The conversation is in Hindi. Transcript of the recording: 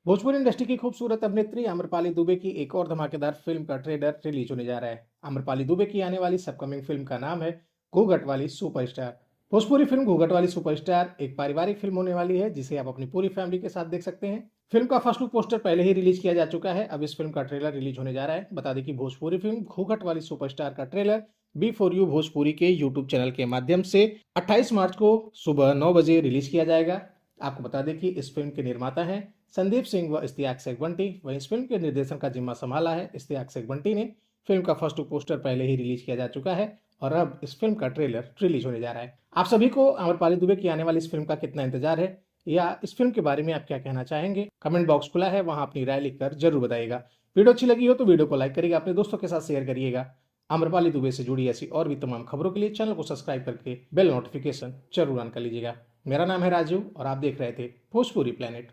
भोजपुरी इंडस्ट्री की खूबसूरत अभिनेत्री आम्रपाली दुबे की एक और धमाकेदार फिल्म का ट्रेलर रिलीज होने जा रहा है। आम्रपाली दुबे की आने वाली अपकमिंग फिल्म का नाम है घूंघट वाली सुपरस्टार। भोजपुरी फिल्म घूंघट वाली सुपरस्टार एक पारिवारिक फिल्म होने वाली है, जिसे आप अपनी पूरी फैमिली के साथ देख सकते हैं। फिल्म का फर्स्ट लुक पोस्टर पहले ही रिलीज किया जा चुका है। अब इस फिल्म का ट्रेलर रिलीज होने जा रहा है। बता दें कि भोजपुरी फिल्म घूंघट वाली सुपरस्टार का trailer B for you Bhojpuri के यूट्यूब चैनल के माध्यम से 28 मार्च को सुबह 9 बजे रिलीज किया जाएगा। आपको बता दें कि इस फिल्म के निर्माता हैं संदीप सिंह व इश्तियाक शेख बंटी। वहीं इस फिल्म के निर्देशन का जिम्मा संभाला है इश्तियाक शेख बंटी ने। फिल्म का फर्स्ट लुक पोस्टर पहले ही रिलीज किया जा चुका है और अब इस फिल्म का ट्रेलर रिलीज होने जा रहा है। आप सभी को अमरपाली दुबे की आने वाली इस फिल्म का कितना इंतजार है, या इस फिल्म के बारे में आप क्या कहना चाहेंगे? कमेंट बॉक्स खुला है, वहां अपनी राय लिखकर जरूर बताइएगा। वीडियो अच्छी लगी हो तो वीडियो को लाइक करिएगा, अपने दोस्तों के साथ शेयर करिएगा। अमरपाली दुबे से जुड़ी ऐसी और भी तमाम खबरों के लिए चैनल को सब्सक्राइब करके बेल नोटिफिकेशन जरूर ऑन कर लीजिएगा। मेरा नाम है राजू और आप देख रहे थे भोजपुरी प्लेनेट।